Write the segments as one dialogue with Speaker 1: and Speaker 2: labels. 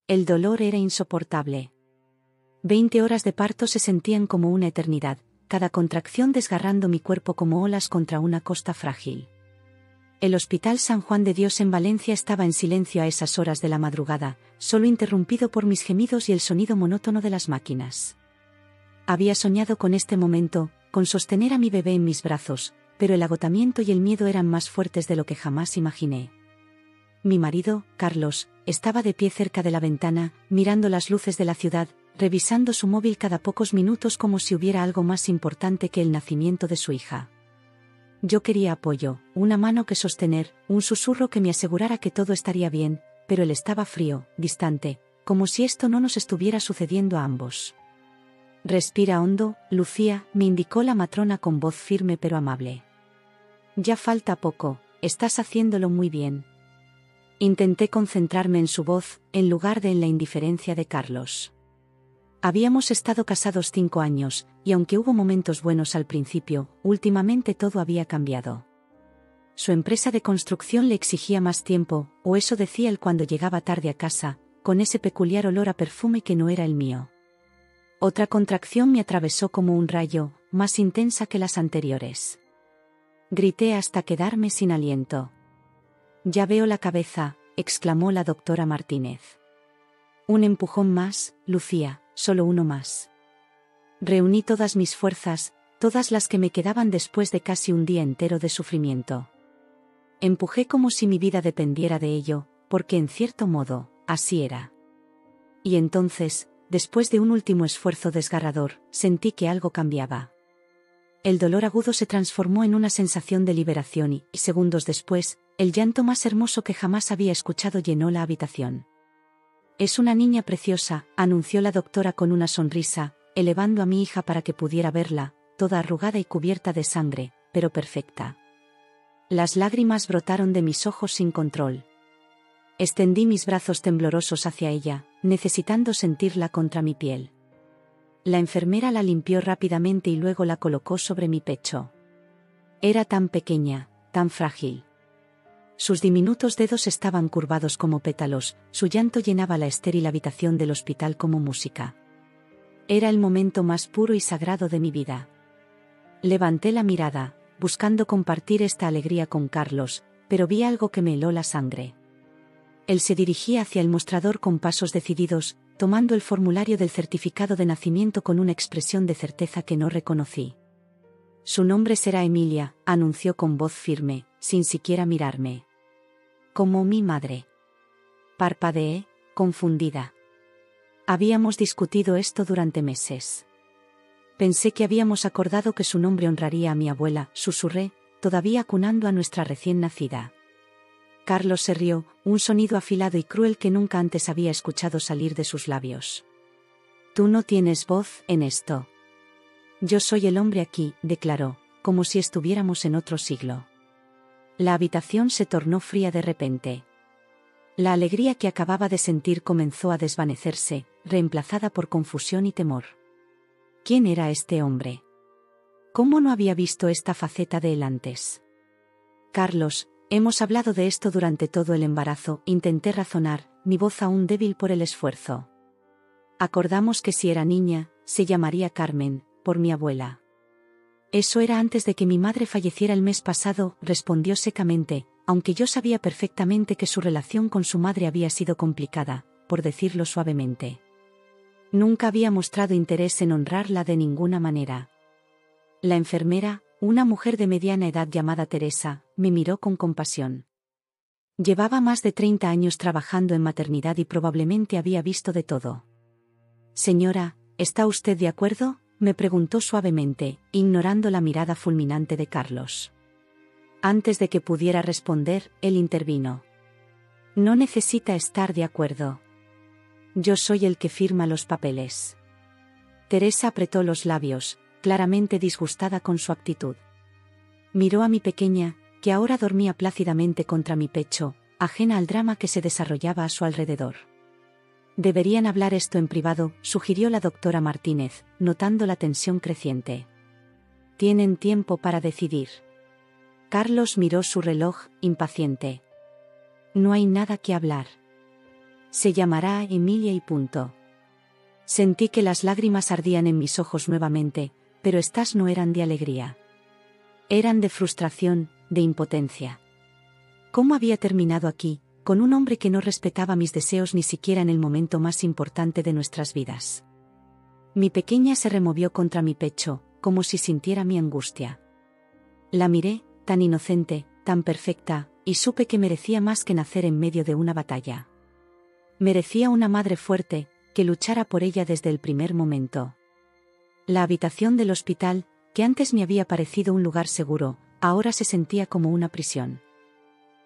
Speaker 1: El dolor era insoportable. 20 horas de parto se sentían como una eternidad, cada contracción desgarrando mi cuerpo como olas contra una costa frágil. El Hospital San Juan de Dios en Valencia estaba en silencio a esas horas de la madrugada, solo interrumpido por mis gemidos y el sonido monótono de las máquinas. Había soñado con este momento, con sostener a mi bebé en mis brazos, pero el agotamiento y el miedo eran más fuertes de lo que jamás imaginé. Mi marido, Carlos, estaba de pie cerca de la ventana, mirando las luces de la ciudad, revisando su móvil cada pocos minutos como si hubiera algo más importante que el nacimiento de su hija. Yo quería apoyo, una mano que sostener, un susurro que me asegurara que todo estaría bien, pero él estaba frío, distante, como si esto no nos estuviera sucediendo a ambos. Respira hondo, Lucía, me indicó la matrona con voz firme pero amable. Ya falta poco, estás haciéndolo muy bien. Intenté concentrarme en su voz, en lugar de en la indiferencia de Carlos. Habíamos estado casados 5 años, y aunque hubo momentos buenos al principio, últimamente todo había cambiado. Su empresa de construcción le exigía más tiempo, o eso decía él cuando llegaba tarde a casa, con ese peculiar olor a perfume que no era el mío. Otra contracción me atravesó como un rayo, más intensa que las anteriores. Grité hasta quedarme sin aliento. «Ya veo la cabeza», exclamó la doctora Martínez. «Un empujón más, Lucía, solo uno más». Reuní todas mis fuerzas, todas las que me quedaban después de casi un día entero de sufrimiento. Empujé como si mi vida dependiera de ello, porque en cierto modo, así era. Y entonces, después de un último esfuerzo desgarrador, sentí que algo cambiaba. El dolor agudo se transformó en una sensación de liberación y, segundos después, el llanto más hermoso que jamás había escuchado llenó la habitación. «Es una niña preciosa», anunció la doctora con una sonrisa, elevando a mi hija para que pudiera verla, toda arrugada y cubierta de sangre, pero perfecta. Las lágrimas brotaron de mis ojos sin control. Extendí mis brazos temblorosos hacia ella, necesitando sentirla contra mi piel. La enfermera la limpió rápidamente y luego la colocó sobre mi pecho. Era tan pequeña, tan frágil. Sus diminutos dedos estaban curvados como pétalos, su llanto llenaba la estéril habitación del hospital como música. Era el momento más puro y sagrado de mi vida. Levanté la mirada, buscando compartir esta alegría con Carlos, pero vi algo que me heló la sangre. Él se dirigía hacia el mostrador con pasos decididos, tomando el formulario del certificado de nacimiento con una expresión de certeza que no reconocí. «Su nombre será Emilia», anunció con voz firme, sin siquiera mirarme. «Como mi madre». Parpadeé, confundida. Habíamos discutido esto durante meses. Pensé que habíamos acordado que su nombre honraría a mi abuela, susurré, todavía acunando a nuestra recién nacida. Carlos se rió, un sonido afilado y cruel que nunca antes había escuchado salir de sus labios. «Tú no tienes voz en esto». «Yo soy el hombre aquí», declaró, como si estuviéramos en otro siglo. La habitación se tornó fría de repente. La alegría que acababa de sentir comenzó a desvanecerse, reemplazada por confusión y temor. ¿Quién era este hombre? ¿Cómo no había visto esta faceta de él antes? «Carlos, hemos hablado de esto durante todo el embarazo», intenté razonar, mi voz aún débil por el esfuerzo. «Acordamos que si era niña, se llamaría Carmen, por mi abuela». «Eso era antes de que mi madre falleciera el mes pasado», respondió secamente, aunque yo sabía perfectamente que su relación con su madre había sido complicada, por decirlo suavemente. Nunca había mostrado interés en honrarla de ninguna manera. La enfermera, una mujer de mediana edad llamada Teresa, me miró con compasión. Llevaba más de 30 años trabajando en maternidad y probablemente había visto de todo. «Señora, ¿está usted de acuerdo?», me preguntó suavemente, ignorando la mirada fulminante de Carlos. Antes de que pudiera responder, él intervino. «No necesita estar de acuerdo. Yo soy el que firma los papeles». Teresa apretó los labios, claramente disgustada con su actitud. Miró a mi pequeña, que ahora dormía plácidamente contra mi pecho, ajena al drama que se desarrollaba a su alrededor. «Deberían hablar esto en privado», sugirió la doctora Martínez, notando la tensión creciente. «Tienen tiempo para decidir». Carlos miró su reloj, impaciente. «No hay nada que hablar». Se llamará Emilia y punto. Sentí que las lágrimas ardían en mis ojos nuevamente, pero estas no eran de alegría. Eran de frustración, de impotencia. ¿Cómo había terminado aquí, con un hombre que no respetaba mis deseos ni siquiera en el momento más importante de nuestras vidas? Mi pequeña se removió contra mi pecho, como si sintiera mi angustia. La miré, tan inocente, tan perfecta, y supe que merecía más que nacer en medio de una batalla. Merecía una madre fuerte, que luchara por ella desde el primer momento. La habitación del hospital, que antes me había parecido un lugar seguro, ahora se sentía como una prisión.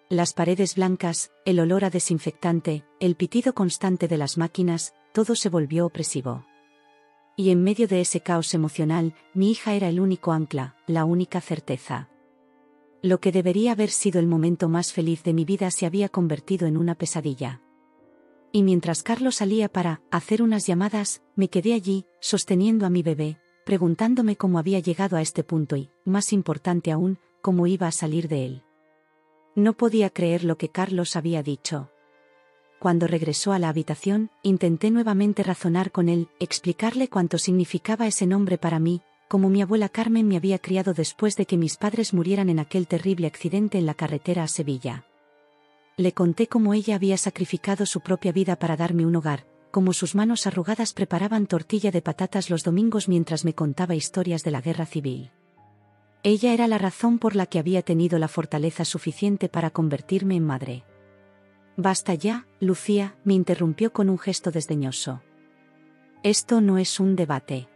Speaker 1: Las paredes blancas, el olor a desinfectante, el pitido constante de las máquinas, todo se volvió opresivo. Y en medio de ese caos emocional, mi hija era el único ancla, la única certeza. Lo que debería haber sido el momento más feliz de mi vida se había convertido en una pesadilla. Y mientras Carlos salía para hacer unas llamadas, me quedé allí, sosteniendo a mi bebé, preguntándome cómo había llegado a este punto y, más importante aún, cómo iba a salir de él. No podía creer lo que Carlos había dicho. Cuando regresó a la habitación, intenté nuevamente razonar con él, explicarle cuánto significaba ese nombre para mí, como mi abuela Carmen me había criado después de que mis padres murieran en aquel terrible accidente en la carretera a Sevilla. Le conté cómo ella había sacrificado su propia vida para darme un hogar, cómo sus manos arrugadas preparaban tortilla de patatas los domingos mientras me contaba historias de la guerra civil. Ella era la razón por la que había tenido la fortaleza suficiente para convertirme en madre. «Basta ya, Lucía», me interrumpió con un gesto desdeñoso. «Esto no es un debate».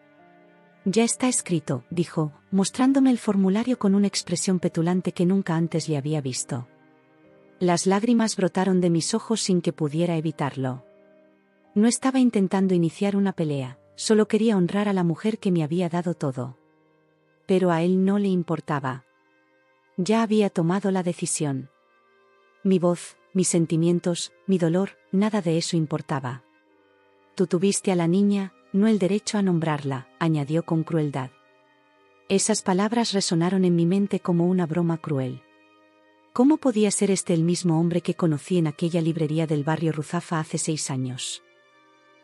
Speaker 1: «Ya está escrito», dijo, mostrándome el formulario con una expresión petulante que nunca antes le había visto. Las lágrimas brotaron de mis ojos sin que pudiera evitarlo. No estaba intentando iniciar una pelea, solo quería honrar a la mujer que me había dado todo. Pero a él no le importaba. Ya había tomado la decisión. Mi voz, mis sentimientos, mi dolor, nada de eso importaba. «Tú tuviste a la niña, no el derecho a nombrarla», añadió con crueldad. Esas palabras resonaron en mi mente como una broma cruel. ¿Cómo podía ser este el mismo hombre que conocí en aquella librería del barrio Ruzafa hace 6 años?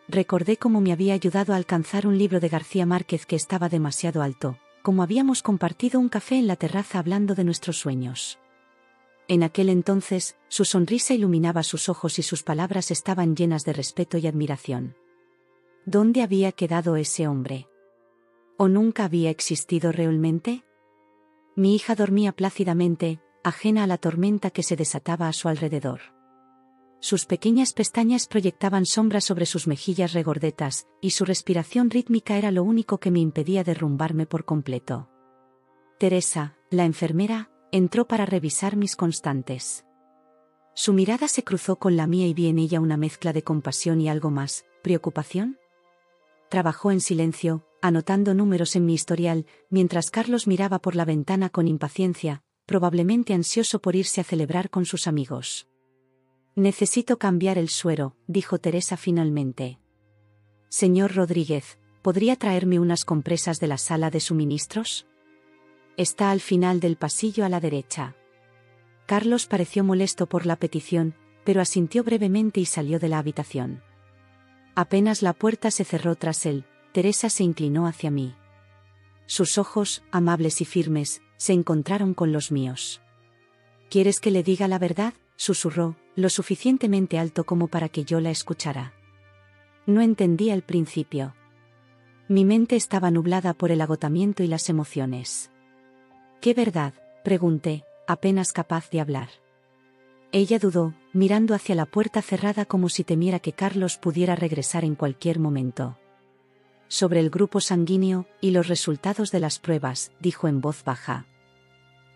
Speaker 1: Recordé cómo me había ayudado a alcanzar un libro de García Márquez que estaba demasiado alto, cómo habíamos compartido un café en la terraza hablando de nuestros sueños. En aquel entonces, su sonrisa iluminaba sus ojos y sus palabras estaban llenas de respeto y admiración. ¿Dónde había quedado ese hombre? ¿O nunca había existido realmente? Mi hija dormía plácidamente, ajena a la tormenta que se desataba a su alrededor. Sus pequeñas pestañas proyectaban sombras sobre sus mejillas regordetas, y su respiración rítmica era lo único que me impedía derrumbarme por completo. Teresa, la enfermera, entró para revisar mis constantes. Su mirada se cruzó con la mía y vi en ella una mezcla de compasión y algo más, ¿preocupación? Trabajó en silencio, anotando números en mi historial, mientras Carlos miraba por la ventana con impaciencia, probablemente ansioso por irse a celebrar con sus amigos. «Necesito cambiar el suero», dijo Teresa finalmente. «Señor Rodríguez, ¿podría traerme unas compresas de la sala de suministros? Está al final del pasillo a la derecha». Carlos pareció molesto por la petición, pero asintió brevemente y salió de la habitación. Apenas la puerta se cerró tras él, Teresa se inclinó hacia mí. Sus ojos, amables y firmes, se encontraron con los míos. «¿Quieres que le diga la verdad?», susurró, lo suficientemente alto como para que yo la escuchara. No entendía al principio. Mi mente estaba nublada por el agotamiento y las emociones. «¿Qué verdad?», pregunté, apenas capaz de hablar. Ella dudó, mirando hacia la puerta cerrada como si temiera que Carlos pudiera regresar en cualquier momento. «Sobre el grupo sanguíneo y los resultados de las pruebas», dijo en voz baja.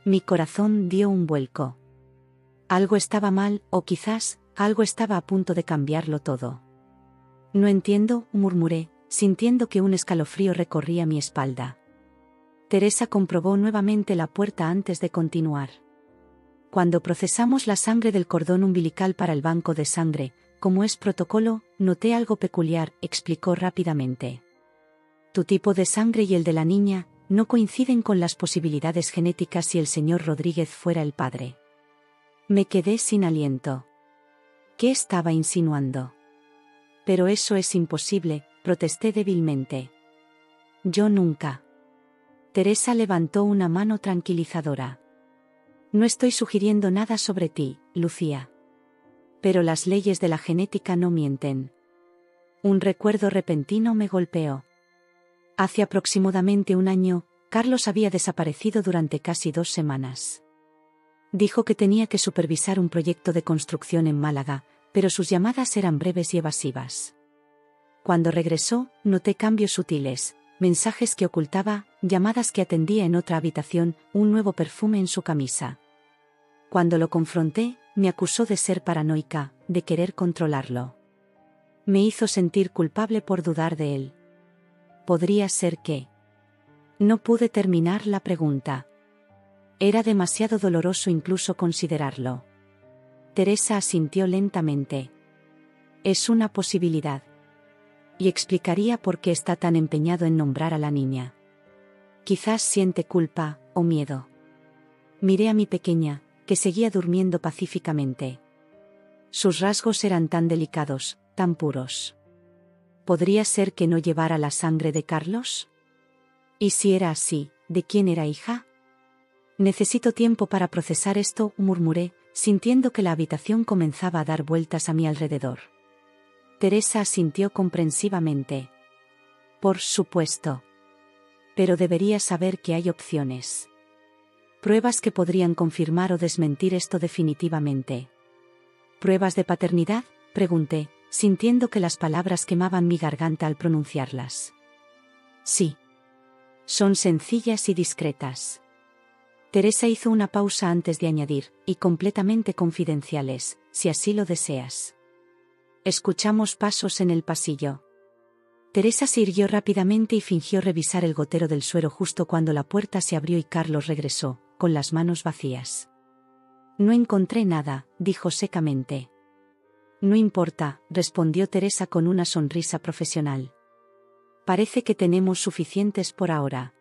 Speaker 1: Mi corazón dio un vuelco. Algo estaba mal, o quizás, algo estaba a punto de cambiarlo todo. «No entiendo», murmuré, sintiendo que un escalofrío recorría mi espalda. Teresa comprobó nuevamente la puerta antes de continuar. «Cuando procesamos la sangre del cordón umbilical para el banco de sangre, como es protocolo, noté algo peculiar», explicó rápidamente. «Tu tipo de sangre y el de la niña no coinciden con las posibilidades genéticas si el señor Rodríguez fuera el padre». Me quedé sin aliento. ¿Qué estaba insinuando? Pero eso es imposible, protesté débilmente. Yo nunca. Teresa levantó una mano tranquilizadora. No estoy sugiriendo nada sobre ti, Lucía. Pero las leyes de la genética no mienten. Un recuerdo repentino me golpeó. Hace aproximadamente un año, Carlos había desaparecido durante casi 2 semanas. Dijo que tenía que supervisar un proyecto de construcción en Málaga, pero sus llamadas eran breves y evasivas. Cuando regresó, noté cambios sutiles, mensajes que ocultaba, llamadas que atendía en otra habitación, un nuevo perfume en su camisa. Cuando lo confronté, me acusó de ser paranoica, de querer controlarlo. Me hizo sentir culpable por dudar de él. ¿Podría ser que? No pude terminar la pregunta. Era demasiado doloroso incluso considerarlo. Teresa asintió lentamente. Es una posibilidad. Y explicaría por qué está tan empeñado en nombrar a la niña. Quizás siente culpa, o miedo. Miré a mi pequeña, que seguía durmiendo pacíficamente. Sus rasgos eran tan delicados, tan puros. ¿Podría ser que no llevara la sangre de Carlos? ¿Y si era así, de quién era hija? Necesito tiempo para procesar esto, murmuré, sintiendo que la habitación comenzaba a dar vueltas a mi alrededor. Teresa asintió comprensivamente. Por supuesto. Pero deberías saber que hay opciones. Pruebas que podrían confirmar o desmentir esto definitivamente. ¿Pruebas de paternidad?, pregunté, sintiendo que las palabras quemaban mi garganta al pronunciarlas. Sí. Son sencillas y discretas. Teresa hizo una pausa antes de añadir, y completamente confidenciales, si así lo deseas. Escuchamos pasos en el pasillo. Teresa se irguió rápidamente y fingió revisar el gotero del suero justo cuando la puerta se abrió y Carlos regresó, con las manos vacías. No encontré nada, dijo secamente. No importa, respondió Teresa con una sonrisa profesional. Parece que tenemos suficientes por ahora.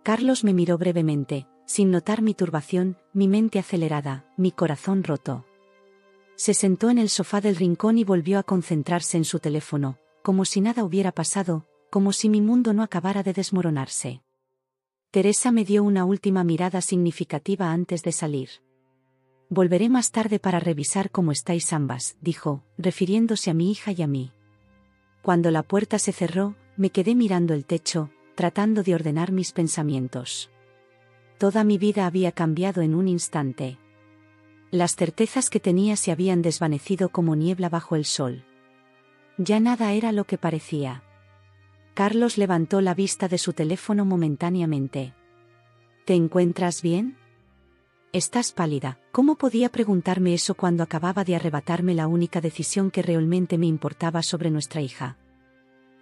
Speaker 1: Carlos me miró brevemente, sin notar mi turbación, mi mente acelerada, mi corazón roto. Se sentó en el sofá del rincón y volvió a concentrarse en su teléfono, como si nada hubiera pasado, como si mi mundo no acabara de desmoronarse. Teresa me dio una última mirada significativa antes de salir. Volveré más tarde para revisar cómo estáis ambas, dijo, refiriéndose a mi hija y a mí. Cuando la puerta se cerró, me quedé mirando el techo, tratando de ordenar mis pensamientos. Toda mi vida había cambiado en un instante. Las certezas que tenía se habían desvanecido como niebla bajo el sol. Ya nada era lo que parecía. Carlos levantó la vista de su teléfono momentáneamente. ¿Te encuentras bien? Estás pálida. ¿Cómo podía preguntarme eso cuando acababa de arrebatarme la única decisión que realmente me importaba sobre nuestra hija?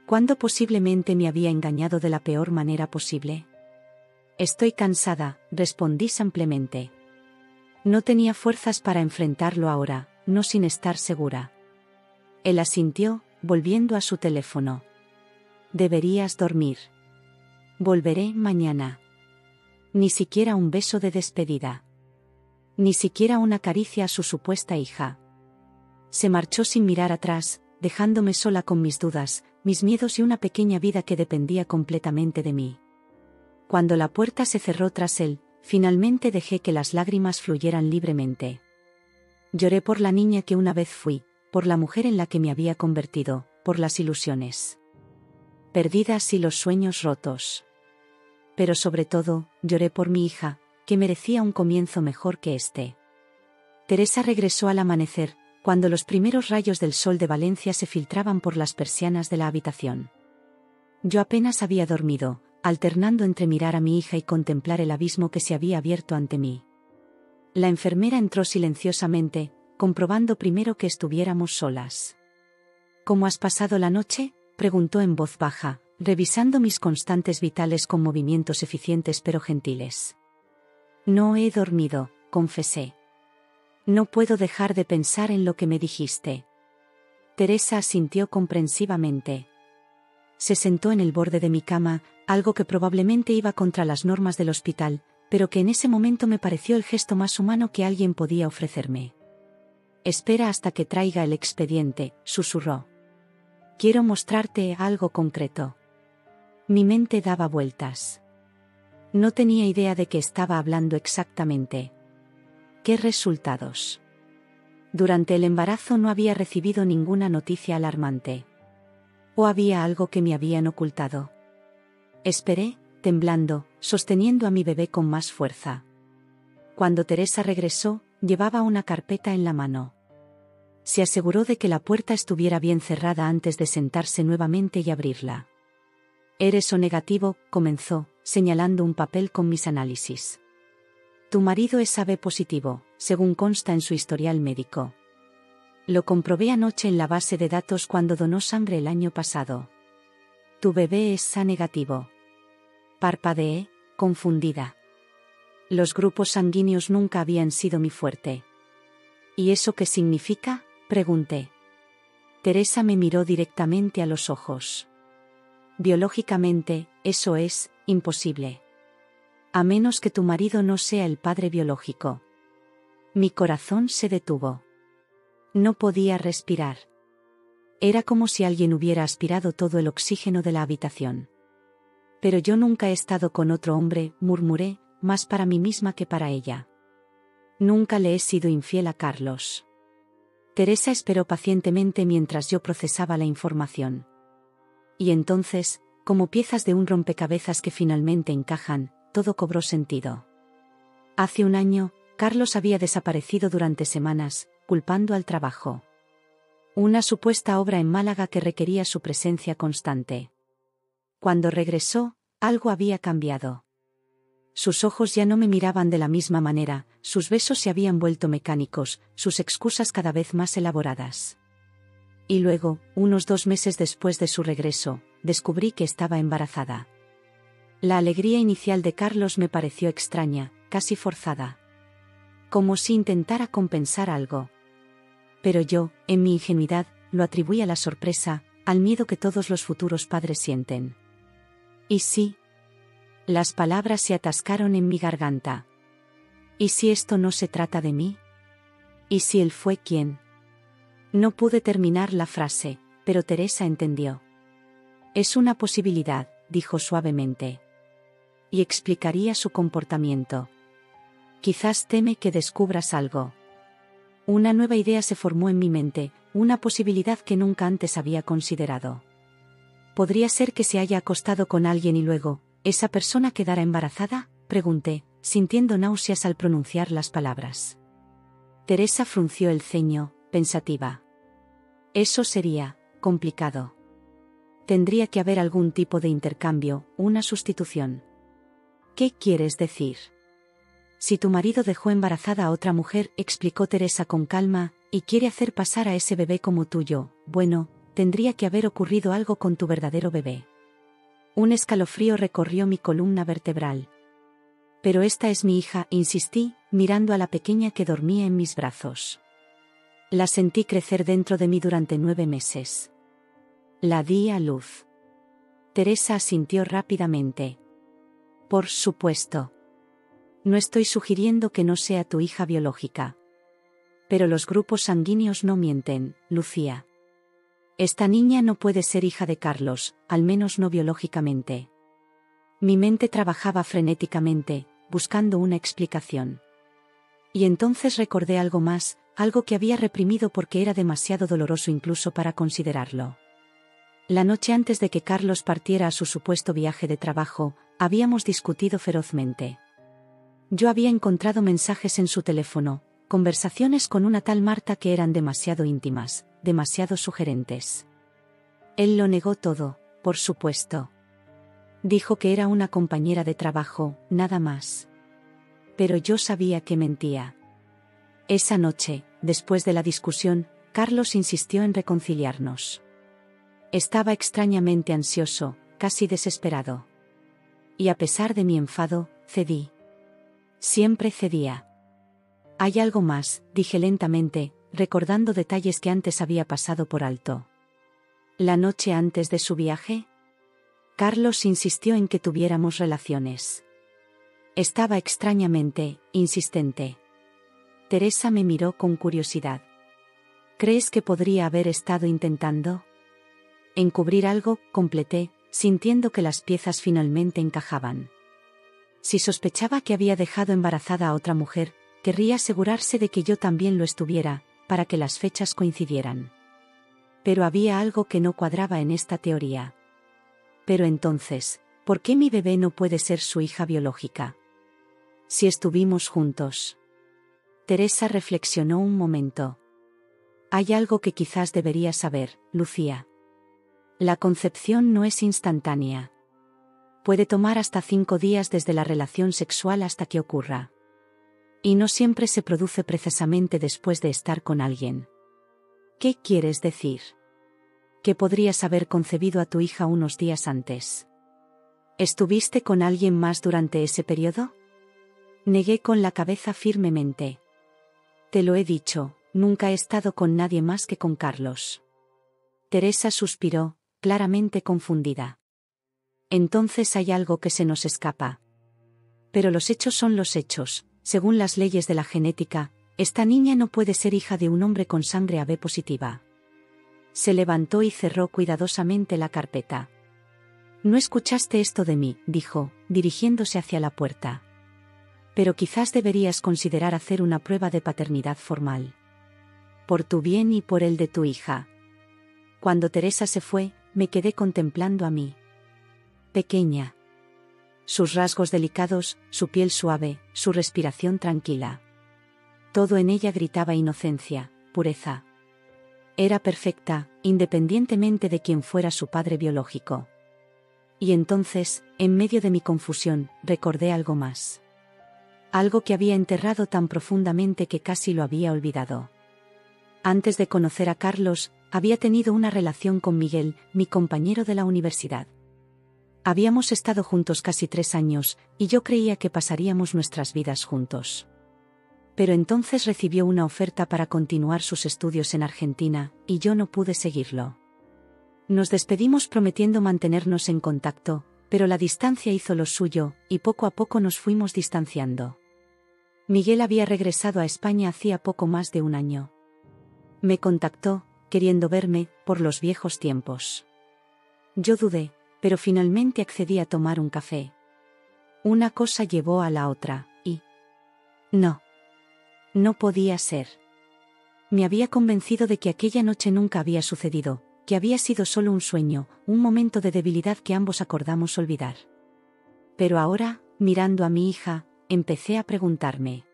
Speaker 1: ¿Cuándo posiblemente me había engañado de la peor manera posible? Estoy cansada, respondí simplemente. No tenía fuerzas para enfrentarlo ahora, no sin estar segura. Él asintió, volviendo a su teléfono. Deberías dormir. Volveré mañana. Ni siquiera un beso de despedida. Ni siquiera una caricia a su supuesta hija. Se marchó sin mirar atrás, dejándome sola con mis dudas, mis miedos y una pequeña vida que dependía completamente de mí. Cuando la puerta se cerró tras él, finalmente dejé que las lágrimas fluyeran libremente. Lloré por la niña que una vez fui, por la mujer en la que me había convertido, por las ilusiones perdidas y los sueños rotos. Pero sobre todo, lloré por mi hija, que merecía un comienzo mejor que este. Teresa regresó al amanecer, cuando los primeros rayos del sol de Valencia se filtraban por las persianas de la habitación. Yo apenas había dormido, alternando entre mirar a mi hija y contemplar el abismo que se había abierto ante mí. La enfermera entró silenciosamente, comprobando primero que estuviéramos solas. ¿Cómo has pasado la noche?, preguntó en voz baja, revisando mis constantes vitales con movimientos eficientes pero gentiles. No he dormido, confesé. No puedo dejar de pensar en lo que me dijiste. Teresa asintió comprensivamente. Se sentó en el borde de mi cama, algo que probablemente iba contra las normas del hospital, pero que en ese momento me pareció el gesto más humano que alguien podía ofrecerme. Espera hasta que traiga el expediente, susurró. Quiero mostrarte algo concreto. Mi mente daba vueltas. No tenía idea de qué estaba hablando exactamente. ¿Qué resultados? Durante el embarazo no había recibido ninguna noticia alarmante. ¿O había algo que me habían ocultado? Esperé, temblando, sosteniendo a mi bebé con más fuerza. Cuando Teresa regresó, llevaba una carpeta en la mano. Se aseguró de que la puerta estuviera bien cerrada antes de sentarse nuevamente y abrirla. «Eres O negativo», comenzó, señalando un papel con mis análisis. «Tu marido es AB positivo, según consta en su historial médico. Lo comprobé anoche en la base de datos cuando donó sangre el año pasado. Tu bebé es A negativo». Parpadeé, confundida. Los grupos sanguíneos nunca habían sido mi fuerte. ¿Y eso qué significa?, pregunté. Teresa me miró directamente a los ojos. Biológicamente, eso es imposible. A menos que tu marido no sea el padre biológico. Mi corazón se detuvo. No podía respirar. Era como si alguien hubiera aspirado todo el oxígeno de la habitación. Pero yo nunca he estado con otro hombre, murmuré, más para mí misma que para ella. Nunca le he sido infiel a Carlos. Teresa esperó pacientemente mientras yo procesaba la información. Y entonces, como piezas de un rompecabezas que finalmente encajan, todo cobró sentido. Hace un año, Carlos había desaparecido durante semanas, culpando al trabajo. Una supuesta obra en Málaga que requería su presencia constante. Cuando regresó, algo había cambiado. Sus ojos ya no me miraban de la misma manera, sus besos se habían vuelto mecánicos, sus excusas cada vez más elaboradas. Y luego, unos 2 meses después de su regreso, descubrí que estaba embarazada. La alegría inicial de Carlos me pareció extraña, casi forzada. Como si intentara compensar algo. Pero yo, en mi ingenuidad, lo atribuí a la sorpresa, al miedo que todos los futuros padres sienten. ¿Y sí? Las palabras se atascaron en mi garganta. ¿Y si esto no se trata de mí? ¿Y si él fue quien? No pude terminar la frase, pero Teresa entendió. Es una posibilidad, dijo suavemente. Y explicaría su comportamiento. Quizás teme que descubras algo. Una nueva idea se formó en mi mente, una posibilidad que nunca antes había considerado. ¿Podría ser que se haya acostado con alguien y luego, esa persona quedara embarazada?, pregunté, sintiendo náuseas al pronunciar las palabras. Teresa frunció el ceño, pensativa. Eso sería complicado. Tendría que haber algún tipo de intercambio, una sustitución. ¿Qué quieres decir? Si tu marido dejó embarazada a otra mujer, explicó Teresa con calma, y quiere hacer pasar a ese bebé como tuyo, bueno, tendría que haber ocurrido algo con tu verdadero bebé. Un escalofrío recorrió mi columna vertebral. Pero esta es mi hija, insistí, mirando a la pequeña que dormía en mis brazos. La sentí crecer dentro de mí durante 9 meses. La di a luz. Teresa asintió rápidamente. Por supuesto. No estoy sugiriendo que no sea tu hija biológica. Pero los grupos sanguíneos no mienten, Lucía. Esta niña no puede ser hija de Carlos, al menos no biológicamente. Mi mente trabajaba frenéticamente, buscando una explicación. Y entonces recordé algo más, algo que había reprimido porque era demasiado doloroso incluso para considerarlo. La noche antes de que Carlos partiera a su supuesto viaje de trabajo, habíamos discutido ferozmente. Yo había encontrado mensajes en su teléfono, conversaciones con una tal Marta que eran demasiado íntimas, demasiado sugerentes. Él lo negó todo, por supuesto. Dijo que era una compañera de trabajo, nada más. Pero yo sabía que mentía. Esa noche, después de la discusión, Carlos insistió en reconciliarnos. Estaba extrañamente ansioso, casi desesperado. Y a pesar de mi enfado, cedí. Siempre cedía. Hay algo más, dije lentamente, recordando detalles que antes había pasado por alto. La noche antes de su viaje, Carlos insistió en que tuviéramos relaciones. Estaba extrañamente insistente. Teresa me miró con curiosidad. ¿Crees que podría haber estado intentando? Encubrir algo, completé, sintiendo que las piezas finalmente encajaban. Si sospechaba que había dejado embarazada a otra mujer, querría asegurarse de que yo también lo estuviera, para que las fechas coincidieran. Pero había algo que no cuadraba en esta teoría. Pero entonces, ¿por qué mi bebé no puede ser su hija biológica? Si estuvimos juntos. Teresa reflexionó un momento. Hay algo que quizás deberías saber, Lucía. La concepción no es instantánea. Puede tomar hasta 5 días desde la relación sexual hasta que ocurra. Y no siempre se produce precisamente después de estar con alguien. ¿Qué quieres decir? ¿Que podrías haber concebido a tu hija unos días antes? ¿Estuviste con alguien más durante ese periodo? Negué con la cabeza firmemente. Te lo he dicho, nunca he estado con nadie más que con Carlos. Teresa suspiró, claramente confundida. Entonces hay algo que se nos escapa. Pero los hechos son los hechos. Según las leyes de la genética, esta niña no puede ser hija de un hombre con sangre AB positiva. Se levantó y cerró cuidadosamente la carpeta. No escuchaste esto de mí, dijo, dirigiéndose hacia la puerta. Pero quizás deberías considerar hacer una prueba de paternidad formal. Por tu bien y por el de tu hija. Cuando Teresa se fue, me quedé contemplando a mí. Pequeña. Sus rasgos delicados, su piel suave, su respiración tranquila. Todo en ella gritaba inocencia, pureza. Era perfecta, independientemente de quién fuera su padre biológico. Y entonces, en medio de mi confusión, recordé algo más. Algo que había enterrado tan profundamente que casi lo había olvidado. Antes de conocer a Carlos, había tenido una relación con Miguel, mi compañero de la universidad. Habíamos estado juntos casi 3 años, y yo creía que pasaríamos nuestras vidas juntos. Pero entonces recibió una oferta para continuar sus estudios en Argentina, y yo no pude seguirlo. Nos despedimos prometiendo mantenernos en contacto, pero la distancia hizo lo suyo, y poco a poco nos fuimos distanciando. Miguel había regresado a España hacía poco más de 1 año. Me contactó, queriendo verme, por los viejos tiempos. Yo dudé, pero finalmente accedí a tomar un café. Una cosa llevó a la otra, y... No podía ser. Me había convencido de que aquella noche nunca había sucedido, que había sido solo un sueño, un momento de debilidad que ambos acordamos olvidar. Pero ahora, mirando a mi hija, empecé a preguntarme.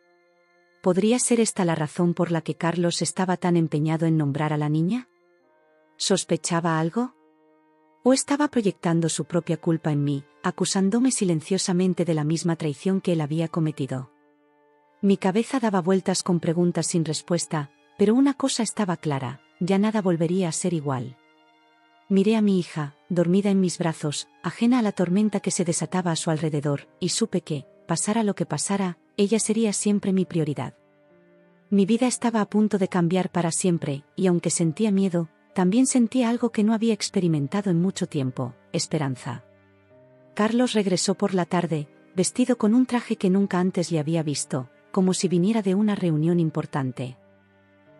Speaker 1: ¿Podría ser esta la razón por la que Carlos estaba tan empeñado en nombrar a la niña? ¿Sospechaba algo? ¿O estaba proyectando su propia culpa en mí, acusándome silenciosamente de la misma traición que él había cometido? Mi cabeza daba vueltas con preguntas sin respuesta, pero una cosa estaba clara, ya nada volvería a ser igual. Miré a mi hija, dormida en mis brazos, ajena a la tormenta que se desataba a su alrededor, y supe que, pasara lo que pasara, ella sería siempre mi prioridad. Mi vida estaba a punto de cambiar para siempre, y aunque sentía miedo, también sentía algo que no había experimentado en mucho tiempo, esperanza. Carlos regresó por la tarde, vestido con un traje que nunca antes le había visto, como si viniera de una reunión importante.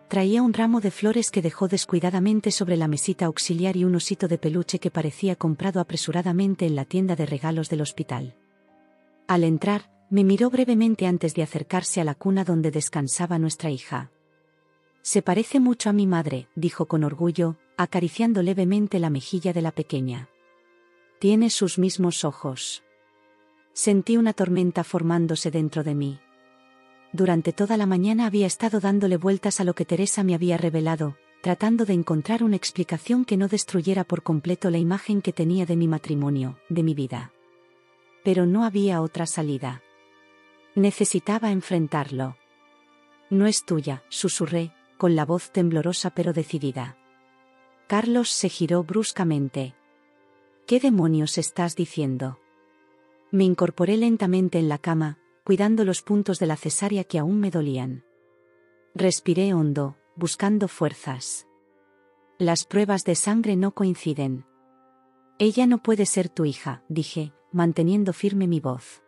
Speaker 1: Traía un ramo de flores que dejó descuidadamente sobre la mesita auxiliar y un osito de peluche que parecía comprado apresuradamente en la tienda de regalos del hospital. Al entrar, me miró brevemente antes de acercarse a la cuna donde descansaba nuestra hija. Se parece mucho a mi madre, dijo con orgullo, acariciando levemente la mejilla de la pequeña. Tiene sus mismos ojos. Sentí una tormenta formándose dentro de mí. Durante toda la mañana había estado dándole vueltas a lo que Teresa me había revelado, tratando de encontrar una explicación que no destruyera por completo la imagen que tenía de mi matrimonio, de mi vida. Pero no había otra salida. Necesitaba enfrentarlo. No es tuya, susurré, con la voz temblorosa pero decidida. Carlos se giró bruscamente. ¿Qué demonios estás diciendo? Me incorporé lentamente en la cama, cuidando los puntos de la cesárea que aún me dolían. Respiré hondo, buscando fuerzas. Las pruebas de sangre no coinciden. Ella no puede ser tu hija, dije, manteniendo firme mi voz.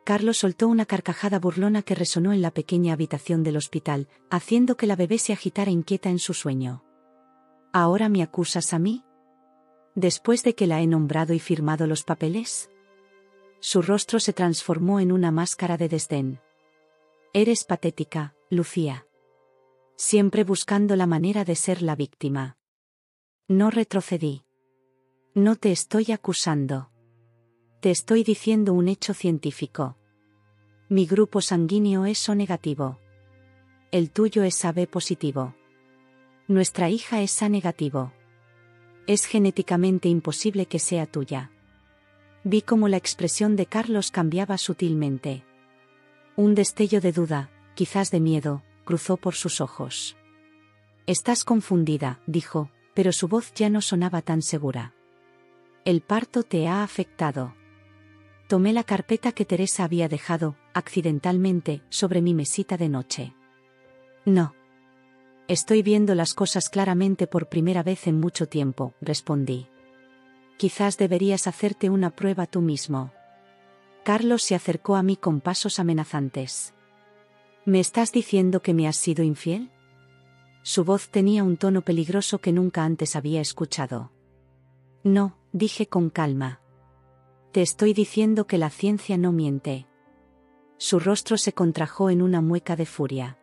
Speaker 1: Carlos soltó una carcajada burlona que resonó en la pequeña habitación del hospital, haciendo que la bebé se agitara inquieta en su sueño. ¿Ahora me acusas a mí? Después de que la he nombrado y firmado los papeles. Su rostro se transformó en una máscara de desdén. Eres patética, Lucía. Siempre buscando la manera de ser la víctima. No retrocedí. No te estoy acusando. Te estoy diciendo un hecho científico. Mi grupo sanguíneo es O negativo. El tuyo es AB positivo. Nuestra hija es A negativo. Es genéticamente imposible que sea tuya. Vi cómo la expresión de Carlos cambiaba sutilmente. Un destello de duda, quizás de miedo, cruzó por sus ojos. Estás confundida, dijo, pero su voz ya no sonaba tan segura. El parto te ha afectado. Tomé la carpeta que Teresa había dejado, accidentalmente, sobre mi mesita de noche. No. Estoy viendo las cosas claramente por primera vez en mucho tiempo, respondí. Quizás deberías hacerte una prueba tú mismo. Carlos se acercó a mí con pasos amenazantes. ¿Me estás diciendo que me has sido infiel? Su voz tenía un tono peligroso que nunca antes había escuchado. No, dije con calma. Te estoy diciendo que la ciencia no miente. Su rostro se contrajo en una mueca de furia.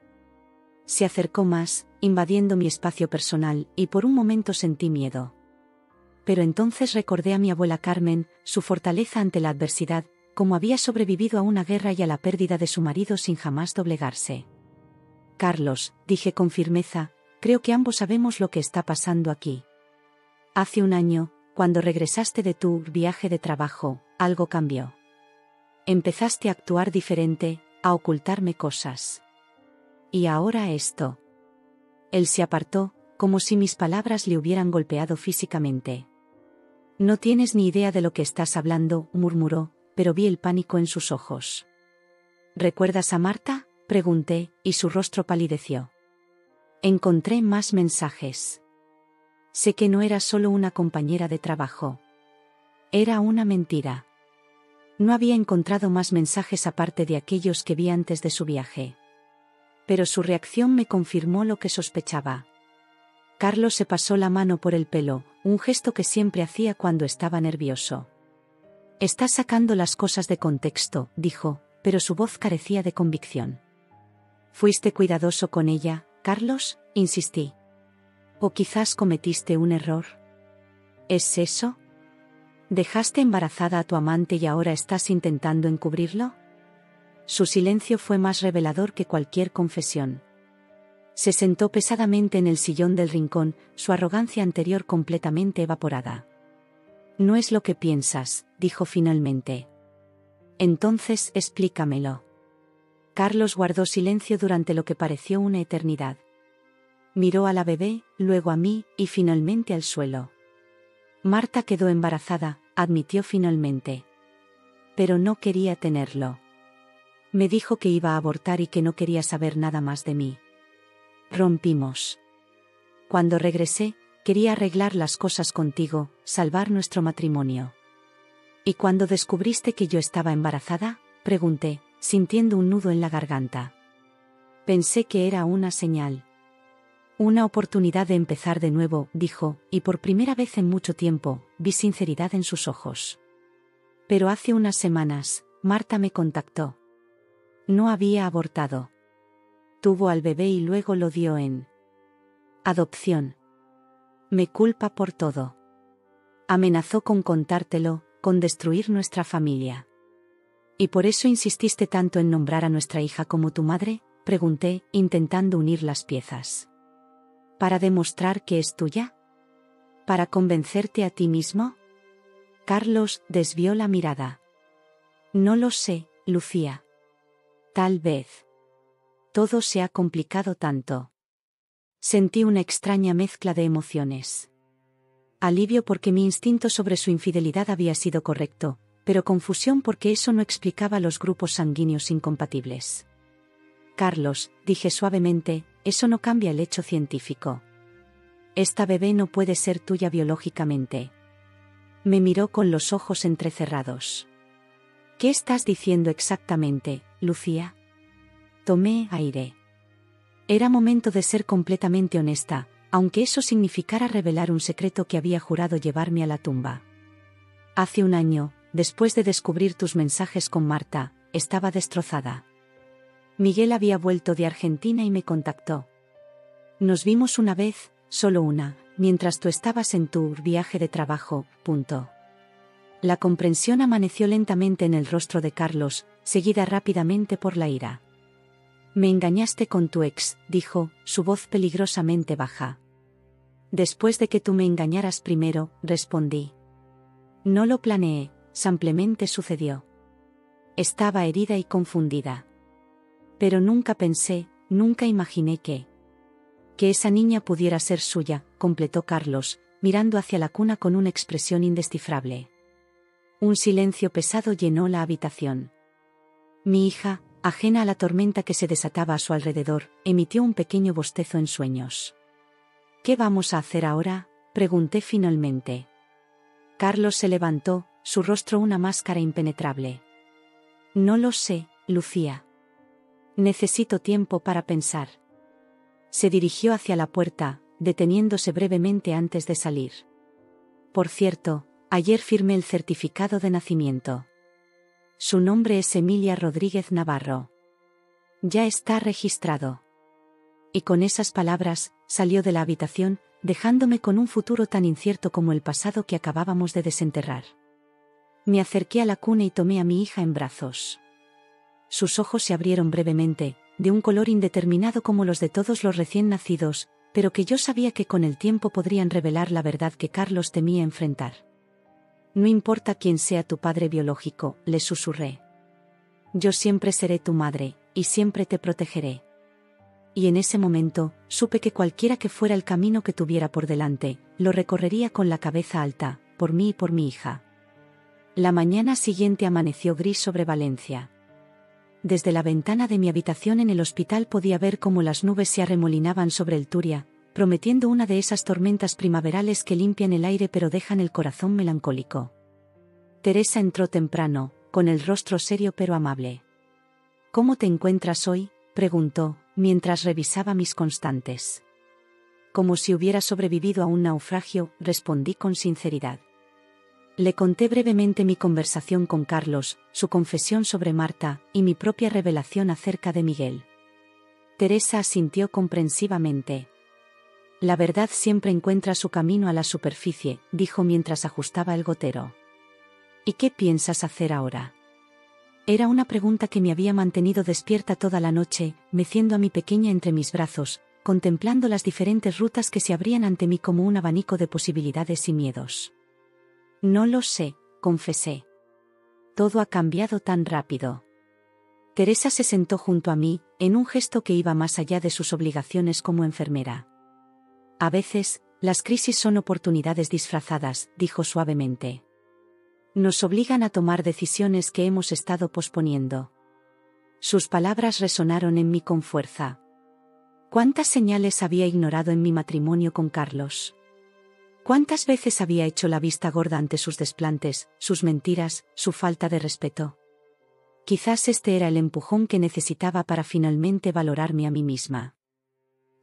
Speaker 1: Se acercó más, invadiendo mi espacio personal, y por un momento sentí miedo. Pero entonces recordé a mi abuela Carmen, su fortaleza ante la adversidad, cómo había sobrevivido a una guerra y a la pérdida de su marido sin jamás doblegarse. Carlos, dije con firmeza, creo que ambos sabemos lo que está pasando aquí. Hace un año, cuando regresaste de tu viaje de trabajo, algo cambió. Empezaste a actuar diferente, a ocultarme cosas. Y ahora esto. Él se apartó, como si mis palabras le hubieran golpeado físicamente. No tienes ni idea de lo que estás hablando, murmuró, pero vi el pánico en sus ojos. ¿Recuerdas a Marta?, pregunté, y su rostro palideció. Encontré más mensajes. Sé que no era solo una compañera de trabajo. Era una mentira. No había encontrado más mensajes aparte de aquellos que vi antes de su viaje. Pero su reacción me confirmó lo que sospechaba. Carlos se pasó la mano por el pelo, un gesto que siempre hacía cuando estaba nervioso. Estás sacando las cosas de contexto, dijo, pero su voz carecía de convicción. ¿Fuiste cuidadoso con ella, Carlos?, insistí. ¿O quizás cometiste un error? ¿Es eso? ¿Dejaste embarazada a tu amante y ahora estás intentando encubrirlo? Su silencio fue más revelador que cualquier confesión. Se sentó pesadamente en el sillón del rincón, su arrogancia anterior completamente evaporada. No es lo que piensas, dijo finalmente. Entonces explícamelo. Carlos guardó silencio durante lo que pareció una eternidad. Miró a la bebé, luego a mí, y finalmente al suelo. Marta quedó embarazada, admitió finalmente. Pero no quería tenerlo. Me dijo que iba a abortar y que no quería saber nada más de mí. Rompimos. Cuando regresé, quería arreglar las cosas contigo, salvar nuestro matrimonio. ¿Y cuando descubriste que yo estaba embarazada?, pregunté, sintiendo un nudo en la garganta. Pensé que era una señal. Una oportunidad de empezar de nuevo, dijo, y por primera vez en mucho tiempo, vi sinceridad en sus ojos. Pero hace unas semanas, Marta me contactó. No había abortado. Tuvo al bebé y luego lo dio en adopción. Me culpa por todo. Amenazó con contártelo, con destruir nuestra familia. ¿Y por eso insististe tanto en nombrar a nuestra hija como tu madre?, pregunté, intentando unir las piezas. ¿Para demostrar que es tuya? ¿Para convencerte a ti mismo? Carlos desvió la mirada. No lo sé, Lucía. Tal vez. Todo se ha complicado tanto. Sentí una extraña mezcla de emociones. Alivio porque mi instinto sobre su infidelidad había sido correcto, pero confusión porque eso no explicaba los grupos sanguíneos incompatibles. Carlos, dije suavemente, eso no cambia el hecho científico. Esta bebé no puede ser tuya biológicamente. Me miró con los ojos entrecerrados. ¿Qué estás diciendo exactamente, Lucía? Tomé aire. Era momento de ser completamente honesta, aunque eso significara revelar un secreto que había jurado llevarme a la tumba. Hace un año, después de descubrir tus mensajes con Marta, estaba destrozada. Miguel había vuelto de Argentina y me contactó. Nos vimos una vez, solo una, mientras tú estabas en tu viaje de trabajo. La comprensión amaneció lentamente en el rostro de Carlos, seguida rápidamente por la ira. Me engañaste con tu ex, dijo, su voz peligrosamente baja. Después de que tú me engañaras primero, respondí. No lo planeé, simplemente sucedió. Estaba herida y confundida. Pero nunca pensé, nunca imaginé que esa niña pudiera ser suya, completó Carlos, mirando hacia la cuna con una expresión indescifrable. Un silencio pesado llenó la habitación. Mi hija, ajena a la tormenta que se desataba a su alrededor, emitió un pequeño bostezo en sueños. ¿Qué vamos a hacer ahora?, pregunté finalmente. Carlos se levantó, su rostro una máscara impenetrable. No lo sé, Lucía. Necesito tiempo para pensar. Se dirigió hacia la puerta, deteniéndose brevemente antes de salir. Por cierto, ayer firmé el certificado de nacimiento. Su nombre es Emilia Rodríguez Navarro. Ya está registrado. Y con esas palabras, salió de la habitación, dejándome con un futuro tan incierto como el pasado que acabábamos de desenterrar. Me acerqué a la cuna y tomé a mi hija en brazos. Sus ojos se abrieron brevemente, de un color indeterminado como los de todos los recién nacidos, pero que yo sabía que con el tiempo podrían revelar la verdad que Carlos temía enfrentar. No importa quién sea tu padre biológico, le susurré. Yo siempre seré tu madre, y siempre te protegeré. Y en ese momento, supe que cualquiera que fuera el camino que tuviera por delante, lo recorrería con la cabeza alta, por mí y por mi hija. La mañana siguiente amaneció gris sobre Valencia. Desde la ventana de mi habitación en el hospital podía ver cómo las nubes se arremolinaban sobre el Turia, prometiendo una de esas tormentas primaverales que limpian el aire pero dejan el corazón melancólico. Teresa entró temprano, con el rostro serio pero amable. ¿Cómo te encuentras hoy?, preguntó, mientras revisaba mis constantes. Como si hubiera sobrevivido a un naufragio, respondí con sinceridad. Le conté brevemente mi conversación con Carlos, su confesión sobre Marta, y mi propia revelación acerca de Miguel. Teresa asintió comprensivamente. La verdad siempre encuentra su camino a la superficie, dijo mientras ajustaba el gotero. ¿Y qué piensas hacer ahora? Era una pregunta que me había mantenido despierta toda la noche, meciendo a mi pequeña entre mis brazos, contemplando las diferentes rutas que se abrían ante mí como un abanico de posibilidades y miedos. No lo sé, confesé. Todo ha cambiado tan rápido. Teresa se sentó junto a mí, en un gesto que iba más allá de sus obligaciones como enfermera. A veces, las crisis son oportunidades disfrazadas, dijo suavemente. Nos obligan a tomar decisiones que hemos estado posponiendo. Sus palabras resonaron en mí con fuerza. ¿Cuántas señales había ignorado en mi matrimonio con Carlos? ¿Cuántas veces había hecho la vista gorda ante sus desplantes, sus mentiras, su falta de respeto? Quizás este era el empujón que necesitaba para finalmente valorarme a mí misma.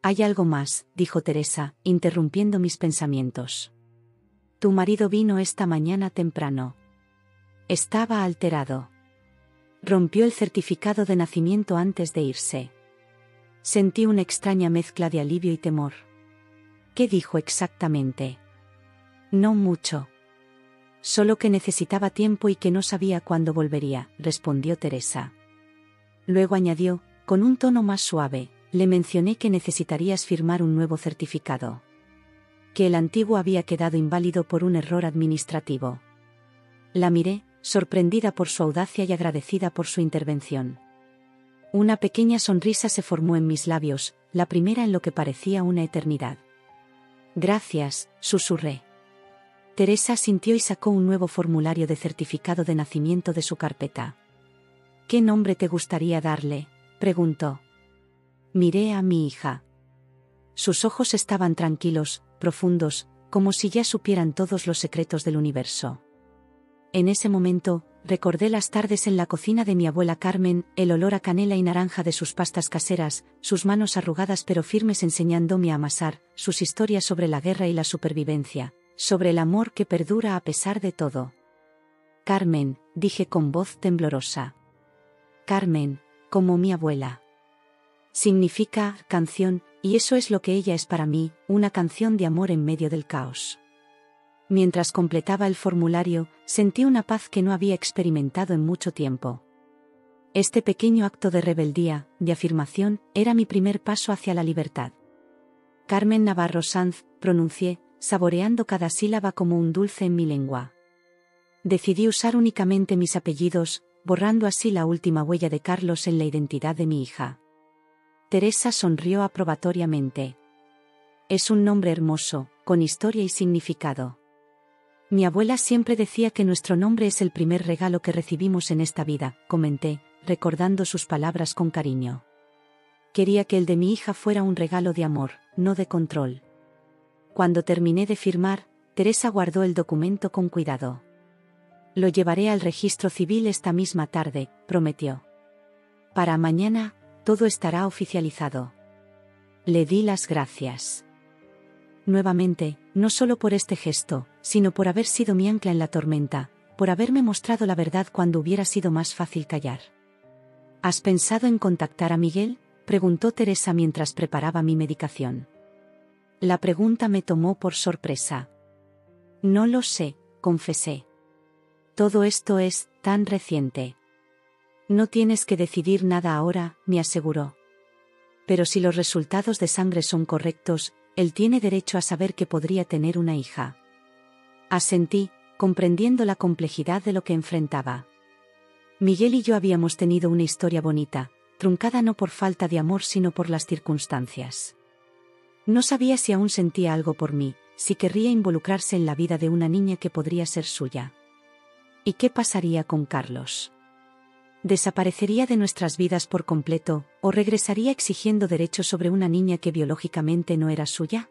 Speaker 1: Hay algo más, dijo Teresa, interrumpiendo mis pensamientos. Tu marido vino esta mañana temprano. Estaba alterado. Rompió el certificado de nacimiento antes de irse. Sentí una extraña mezcla de alivio y temor. ¿Qué dijo exactamente? No mucho. Solo que necesitaba tiempo y que no sabía cuándo volvería, respondió Teresa. Luego añadió, con un tono más suave, le mencioné que necesitarías firmar un nuevo certificado. Que el antiguo había quedado inválido por un error administrativo. La miré, sorprendida por su audacia y agradecida por su intervención. Una pequeña sonrisa se formó en mis labios, la primera en lo que parecía una eternidad. Gracias, susurré. Teresa asintió y sacó un nuevo formulario de certificado de nacimiento de su carpeta. ¿Qué nombre te gustaría darle?, preguntó. Miré a mi hija. Sus ojos estaban tranquilos, profundos, como si ya supieran todos los secretos del universo. En ese momento, recordé las tardes en la cocina de mi abuela Carmen, el olor a canela y naranja de sus pastas caseras, sus manos arrugadas pero firmes enseñándome a amasar, sus historias sobre la guerra y la supervivencia, sobre el amor que perdura a pesar de todo. Carmen, dije con voz temblorosa. Carmen, como mi abuela. Significa canción, y eso es lo que ella es para mí, una canción de amor en medio del caos. Mientras completaba el formulario, sentí una paz que no había experimentado en mucho tiempo. Este pequeño acto de rebeldía, de afirmación, era mi primer paso hacia la libertad. Carmen Navarro Sanz, pronuncié, saboreando cada sílaba como un dulce en mi lengua. Decidí usar únicamente mis apellidos, borrando así la última huella de Carlos en la identidad de mi hija. Teresa sonrió aprobatoriamente. Es un nombre hermoso, con historia y significado. Mi abuela siempre decía que nuestro nombre es el primer regalo que recibimos en esta vida, comenté, recordando sus palabras con cariño. Quería que el de mi hija fuera un regalo de amor, no de control. Cuando terminé de firmar, Teresa guardó el documento con cuidado. Lo llevaré al registro civil esta misma tarde, prometió. Para mañana, todo estará oficializado. Le di las gracias. Nuevamente, no solo por este gesto, sino por haber sido mi ancla en la tormenta, por haberme mostrado la verdad cuando hubiera sido más fácil callar. ¿Has pensado en contactar a Miguel?, preguntó Teresa mientras preparaba mi medicación. La pregunta me tomó por sorpresa. No lo sé, confesé. Todo esto es tan reciente. No tienes que decidir nada ahora, me aseguró. Pero si los resultados de sangre son correctos, él tiene derecho a saber que podría tener una hija. Asentí, comprendiendo la complejidad de lo que enfrentaba. Miguel y yo habíamos tenido una historia bonita, truncada no por falta de amor sino por las circunstancias. No sabía si aún sentía algo por mí, si querría involucrarse en la vida de una niña que podría ser suya. ¿Y qué pasaría con Carlos? ¿Desaparecería de nuestras vidas por completo, o regresaría exigiendo derechos sobre una niña que biológicamente no era suya?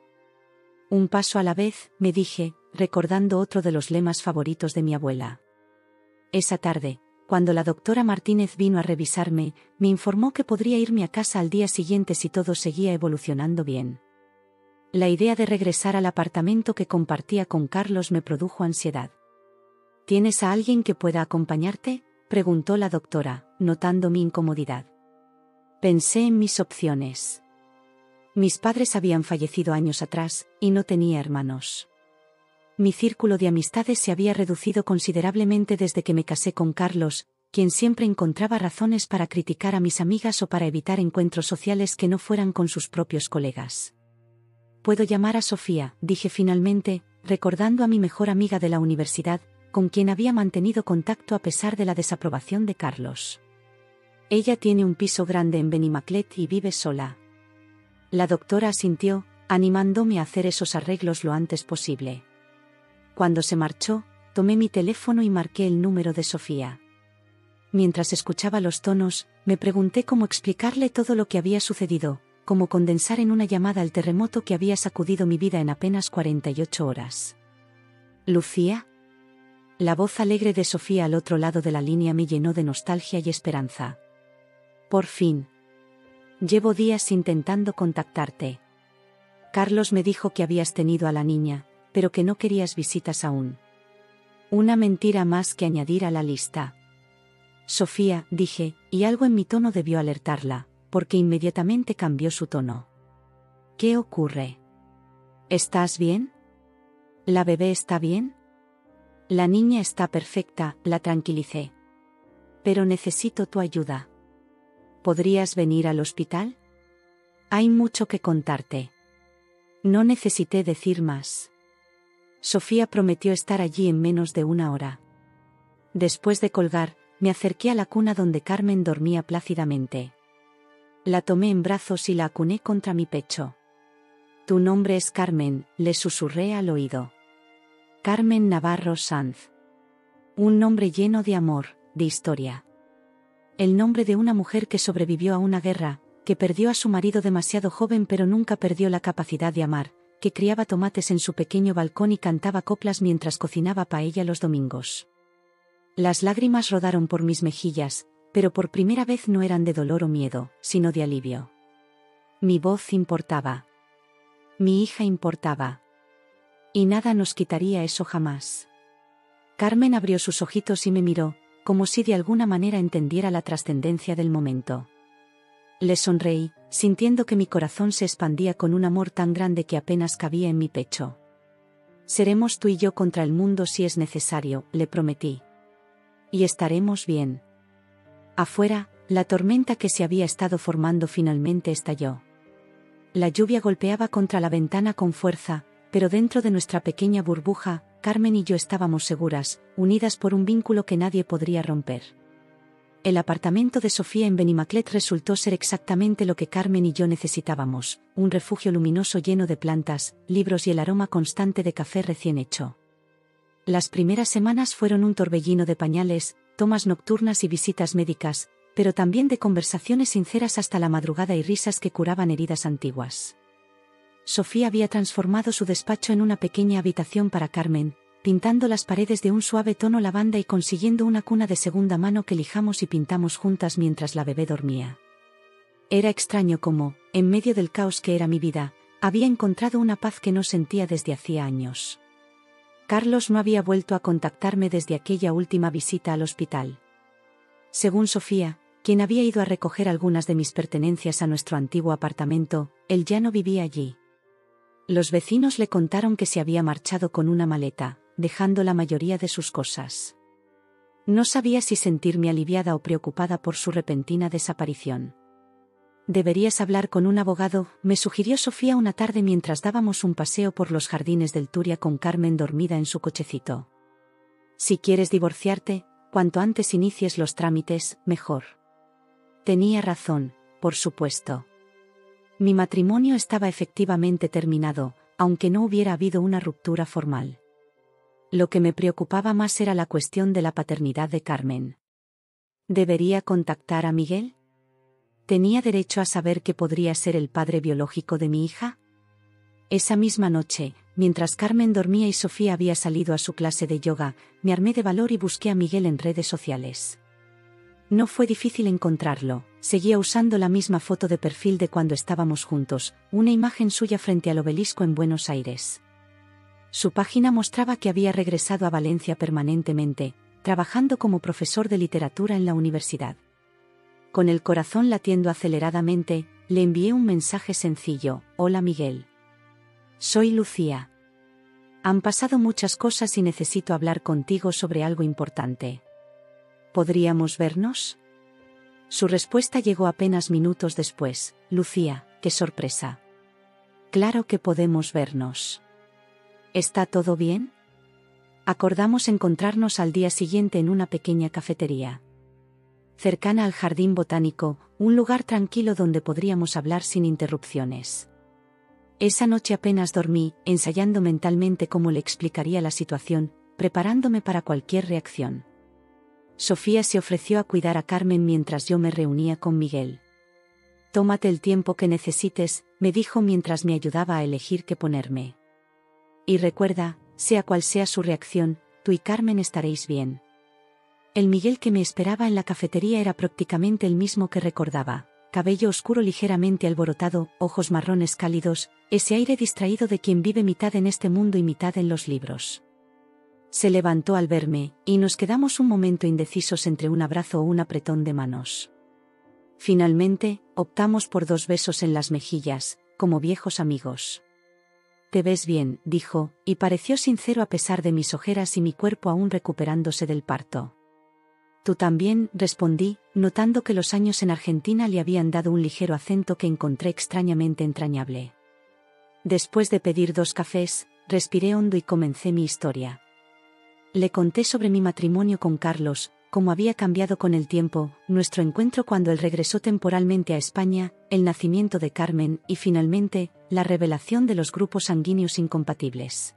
Speaker 1: Un paso a la vez, me dije, recordando otro de los lemas favoritos de mi abuela. Esa tarde, cuando la doctora Martínez vino a revisarme, me informó que podría irme a casa al día siguiente si todo seguía evolucionando bien. La idea de regresar al apartamento que compartía con Carlos me produjo ansiedad. ¿Tienes a alguien que pueda acompañarte?, preguntó la doctora, notando mi incomodidad. Pensé en mis opciones. Mis padres habían fallecido años atrás, y no tenía hermanos. Mi círculo de amistades se había reducido considerablemente desde que me casé con Carlos, quien siempre encontraba razones para criticar a mis amigas o para evitar encuentros sociales que no fueran con sus propios colegas. Puedo llamar a Sofía, dije finalmente, recordando a mi mejor amiga de la universidad, con quien había mantenido contacto a pesar de la desaprobación de Carlos. Ella tiene un piso grande en Benimaclet y vive sola. La doctora asintió, animándome a hacer esos arreglos lo antes posible. Cuando se marchó, tomé mi teléfono y marqué el número de Sofía. Mientras escuchaba los tonos, me pregunté cómo explicarle todo lo que había sucedido, cómo condensar en una llamada el terremoto que había sacudido mi vida en apenas 48 horas. ¿Lucía? La voz alegre de Sofía al otro lado de la línea me llenó de nostalgia y esperanza. Por fin. Llevo días intentando contactarte. Carlos me dijo que habías tenido a la niña, pero que no querías visitas aún. Una mentira más que añadir a la lista. Sofía, dije, y algo en mi tono debió alertarla, porque inmediatamente cambió su tono. ¿Qué ocurre? ¿Estás bien? ¿La bebé está bien? La niña está perfecta, la tranquilicé. Pero necesito tu ayuda. ¿Podrías venir al hospital? Hay mucho que contarte. No necesité decir más. Sofía prometió estar allí en menos de una hora. Después de colgar, me acerqué a la cuna donde Carmen dormía plácidamente. La tomé en brazos y la acuné contra mi pecho. Tu nombre es Carmen, le susurré al oído. Carmen Navarro Sanz. Un nombre lleno de amor, de historia. El nombre de una mujer que sobrevivió a una guerra, que perdió a su marido demasiado joven pero nunca perdió la capacidad de amar, que criaba tomates en su pequeño balcón y cantaba coplas mientras cocinaba paella los domingos. Las lágrimas rodaron por mis mejillas, pero por primera vez no eran de dolor o miedo, sino de alivio. Mi voz importaba. Mi hija importaba. Y nada nos quitaría eso jamás. Carmen abrió sus ojitos y me miró, como si de alguna manera entendiera la trascendencia del momento. Le sonreí, sintiendo que mi corazón se expandía con un amor tan grande que apenas cabía en mi pecho. Seremos tú y yo contra el mundo si es necesario, le prometí. Y estaremos bien. Afuera, la tormenta que se había estado formando finalmente estalló. La lluvia golpeaba contra la ventana con fuerza, pero dentro de nuestra pequeña burbuja, Carmen y yo estábamos seguras, unidas por un vínculo que nadie podría romper. El apartamento de Sofía en Benimaclet resultó ser exactamente lo que Carmen y yo necesitábamos, un refugio luminoso lleno de plantas, libros y el aroma constante de café recién hecho. Las primeras semanas fueron un torbellino de pañales, tomas nocturnas y visitas médicas, pero también de conversaciones sinceras hasta la madrugada y risas que curaban heridas antiguas. Sofía había transformado su despacho en una pequeña habitación para Carmen, pintando las paredes de un suave tono lavanda y consiguiendo una cuna de segunda mano que lijamos y pintamos juntas mientras la bebé dormía. Era extraño cómo, en medio del caos que era mi vida, había encontrado una paz que no sentía desde hacía años. Carlos no había vuelto a contactarme desde aquella última visita al hospital. Según Sofía, quien había ido a recoger algunas de mis pertenencias a nuestro antiguo apartamento, él ya no vivía allí. Los vecinos le contaron que se había marchado con una maleta, dejando la mayoría de sus cosas. No sabía si sentirme aliviada o preocupada por su repentina desaparición. Deberías hablar con un abogado, me sugirió Sofía una tarde mientras dábamos un paseo por los jardines del Turia con Carmen dormida en su cochecito. Si quieres divorciarte, cuanto antes inicies los trámites, mejor. Tenía razón, por supuesto. Mi matrimonio estaba efectivamente terminado, aunque no hubiera habido una ruptura formal. Lo que me preocupaba más era la cuestión de la paternidad de Carmen. ¿Debería contactar a Miguel? ¿Tenía derecho a saber que podría ser el padre biológico de mi hija? Esa misma noche, mientras Carmen dormía y Sofía había salido a su clase de yoga, me armé de valor y busqué a Miguel en redes sociales. No fue difícil encontrarlo, seguía usando la misma foto de perfil de cuando estábamos juntos, una imagen suya frente al obelisco en Buenos Aires. Su página mostraba que había regresado a Valencia permanentemente, trabajando como profesor de literatura en la universidad. Con el corazón latiendo aceleradamente, le envié un mensaje sencillo: «Hola Miguel. Soy Lucía. Han pasado muchas cosas y necesito hablar contigo sobre algo importante. ¿Podríamos vernos?». Su respuesta llegó apenas minutos después: «Lucía, qué sorpresa. Claro que podemos vernos. ¿Está todo bien?». Acordamos encontrarnos al día siguiente en una pequeña cafetería cercana al jardín botánico, un lugar tranquilo donde podríamos hablar sin interrupciones. Esa noche apenas dormí, ensayando mentalmente cómo le explicaría la situación, preparándome para cualquier reacción. Sofía se ofreció a cuidar a Carmen mientras yo me reunía con Miguel. «Tómate el tiempo que necesites», me dijo mientras me ayudaba a elegir qué ponerme. «Y recuerda, sea cual sea su reacción, tú y Carmen estaréis bien». El Miguel que me esperaba en la cafetería era prácticamente el mismo que recordaba: cabello oscuro ligeramente alborotado, ojos marrones cálidos, ese aire distraído de quien vive mitad en este mundo y mitad en los libros. Se levantó al verme, y nos quedamos un momento indecisos entre un abrazo o un apretón de manos. Finalmente, optamos por 2 besos en las mejillas, como viejos amigos. «Te ves bien», dijo, y pareció sincero a pesar de mis ojeras y mi cuerpo aún recuperándose del parto. «Tú también», respondí, notando que los años en Argentina le habían dado un ligero acento que encontré extrañamente entrañable. Después de pedir 2 cafés, respiré hondo y comencé mi historia. Le conté sobre mi matrimonio con Carlos, cómo había cambiado con el tiempo, nuestro encuentro cuando él regresó temporalmente a España, el nacimiento de Carmen y finalmente, la revelación de los grupos sanguíneos incompatibles.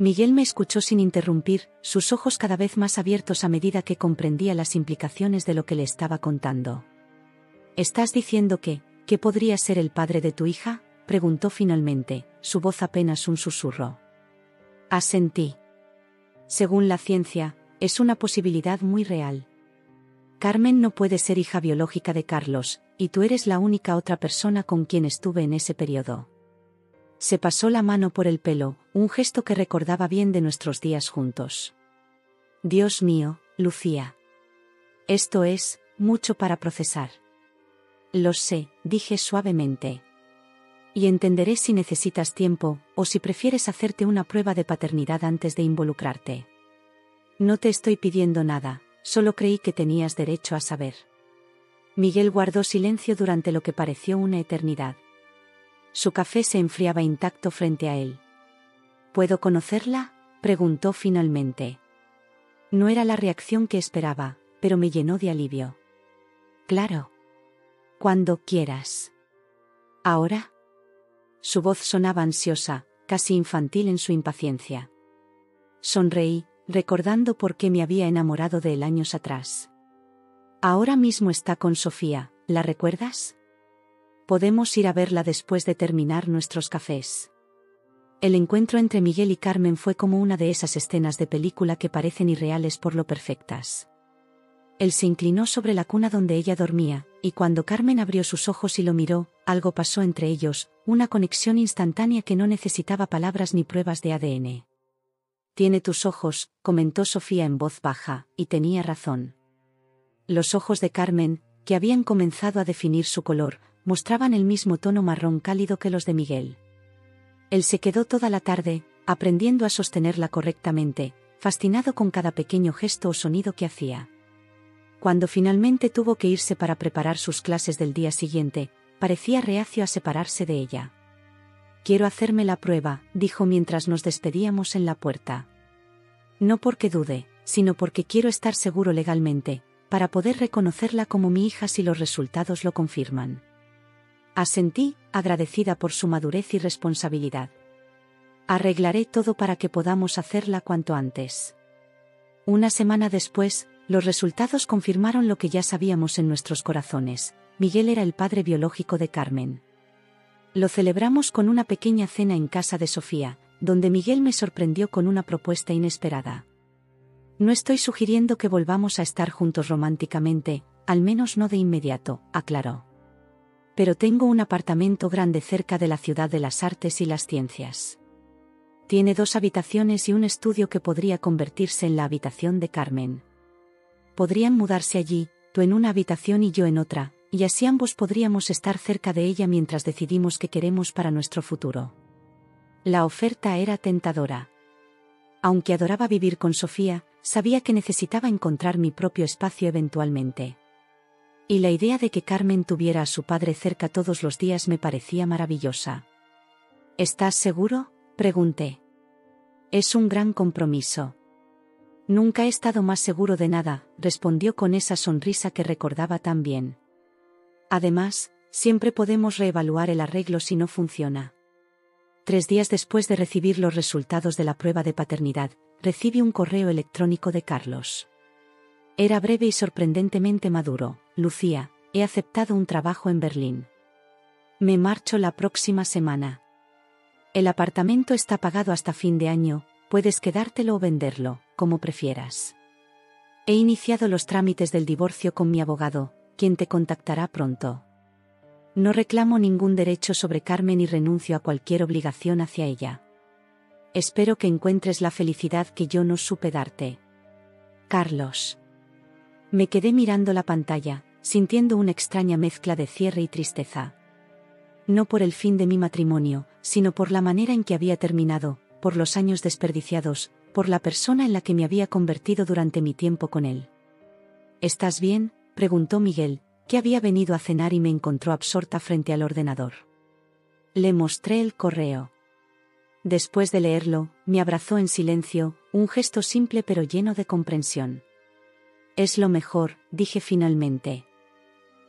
Speaker 1: Miguel me escuchó sin interrumpir, sus ojos cada vez más abiertos a medida que comprendía las implicaciones de lo que le estaba contando. «¿Estás diciendo que podría ser el padre de tu hija?», preguntó finalmente, su voz apenas un susurro. Asentí. «Según la ciencia, Es una posibilidad muy real. Carmen no puede ser hija biológica de Carlos, y tú eres la única otra persona con quien estuve en ese periodo. Se pasó la mano por el pelo, un gesto que recordaba bien de nuestros días juntos. Dios mío, Lucía. Esto es mucho para procesar. Lo sé, dije suavemente. Y entenderé si necesitas tiempo, o si prefieres hacerte una prueba de paternidad antes de involucrarte. No te estoy pidiendo nada, solo creí que tenías derecho a saber. Miguel guardó silencio durante lo que pareció una eternidad. Su café se enfriaba intacto frente a él. ¿Puedo conocerla?, preguntó finalmente. No era la reacción que esperaba, pero me llenó de alivio. Claro. Cuando quieras. ¿Ahora? Su voz sonaba ansiosa, casi infantil en su impaciencia. Sonreí, recordando por qué me había enamorado de él años atrás. Ahora mismo está con Sofía, ¿la recuerdas? Podemos ir a verla después de terminar nuestros cafés. El encuentro entre Miguel y Carmen fue como una de esas escenas de película que parecen irreales por lo perfectas. Él se inclinó sobre la cuna donde ella dormía, y cuando Carmen abrió sus ojos y lo miró, algo pasó entre ellos, una conexión instantánea que no necesitaba palabras ni pruebas de ADN. Tiene tus ojos, comentó Sofía en voz baja, y tenía razón. Los ojos de Carmen, que habían comenzado a definir su color, mostraban el mismo tono marrón cálido que los de Miguel. Él se quedó toda la tarde, aprendiendo a sostenerla correctamente, fascinado con cada pequeño gesto o sonido que hacía. Cuando finalmente tuvo que irse para preparar sus clases del día siguiente, parecía reacio a separarse de ella. Quiero hacerme la prueba, dijo mientras nos despedíamos en la puerta. No porque dude, sino porque quiero estar seguro legalmente, para poder reconocerla como mi hija si los resultados lo confirman. Asentí, agradecida por su madurez y responsabilidad. Arreglaré todo para que podamos hacerla cuanto antes. Una semana después, los resultados confirmaron lo que ya sabíamos en nuestros corazones: Miguel era el padre biológico de Carmen. Lo celebramos con una pequeña cena en casa de Sofía, donde Miguel me sorprendió con una propuesta inesperada. No estoy sugiriendo que volvamos a estar juntos románticamente, al menos no de inmediato, aclaró. Pero tengo un apartamento grande cerca de la Ciudad de las Artes y las Ciencias. Tiene 2 habitaciones y un estudio que podría convertirse en la habitación de Carmen. Podrían mudarse allí, tú en una habitación y yo en otra, y así ambos podríamos estar cerca de ella mientras decidimos qué queremos para nuestro futuro. La oferta era tentadora. Aunque adoraba vivir con Sofía, sabía que necesitaba encontrar mi propio espacio eventualmente. Y la idea de que Carmen tuviera a su padre cerca todos los días me parecía maravillosa. ¿Estás seguro?, pregunté. Es un gran compromiso. Nunca he estado más seguro de nada, respondió con esa sonrisa que recordaba tan bien. Además, siempre podemos reevaluar el arreglo si no funciona. 3 días después de recibir los resultados de la prueba de paternidad, recibí un correo electrónico de Carlos. Era breve y sorprendentemente maduro: Lucía, he aceptado un trabajo en Berlín. Me marcho la próxima semana. El apartamento está pagado hasta fin de año, puedes quedártelo o venderlo, como prefieras. He iniciado los trámites del divorcio con mi abogado, quien te contactará pronto. No reclamo ningún derecho sobre Carmen y renuncio a cualquier obligación hacia ella. Espero que encuentres la felicidad que yo no supe darte. Carlos. Me quedé mirando la pantalla, sintiendo una extraña mezcla de cierre y tristeza. No por el fin de mi matrimonio, sino por la manera en que había terminado, por los años desperdiciados, por la persona en la que me había convertido durante mi tiempo con él. ¿Estás bien?, preguntó Miguel, que había venido a cenar y me encontró absorta frente al ordenador. Le mostré el correo. Después de leerlo, me abrazó en silencio, un gesto simple pero lleno de comprensión. Es lo mejor, dije finalmente.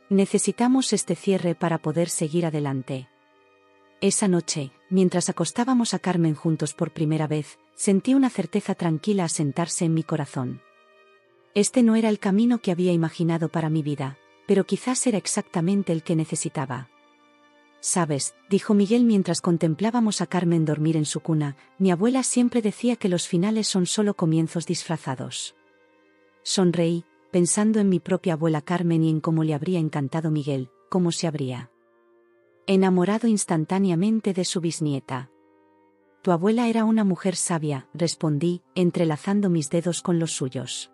Speaker 1: Necesitamos este cierre para poder seguir adelante. Esa noche, mientras acostábamos a Carmen juntos por primera vez, sentí una certeza tranquila asentarse en mi corazón. Este no era el camino que había imaginado para mi vida, pero quizás era exactamente el que necesitaba. Sabes, dijo Miguel mientras contemplábamos a Carmen dormir en su cuna, mi abuela siempre decía que los finales son solo comienzos disfrazados. Sonreí, pensando en mi propia abuela Carmen y en cómo le habría encantado Miguel, cómo se habría enamorado instantáneamente de su bisnieta. Tu abuela era una mujer sabia, respondí, entrelazando mis dedos con los suyos.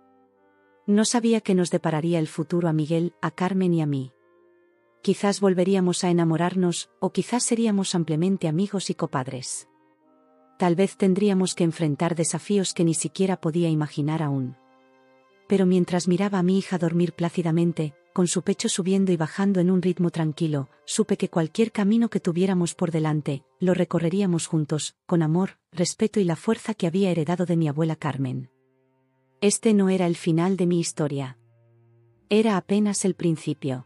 Speaker 1: No sabía que nos depararía el futuro a Miguel, a Carmen y a mí. Quizás volveríamos a enamorarnos, o quizás seríamos ampliamente amigos y copadres. Tal vez tendríamos que enfrentar desafíos que ni siquiera podía imaginar aún. Pero mientras miraba a mi hija dormir plácidamente, con su pecho subiendo y bajando en un ritmo tranquilo, supe que cualquier camino que tuviéramos por delante, lo recorreríamos juntos, con amor, respeto y la fuerza que había heredado de mi abuela Carmen. Este no era el final de mi historia. Era apenas el principio.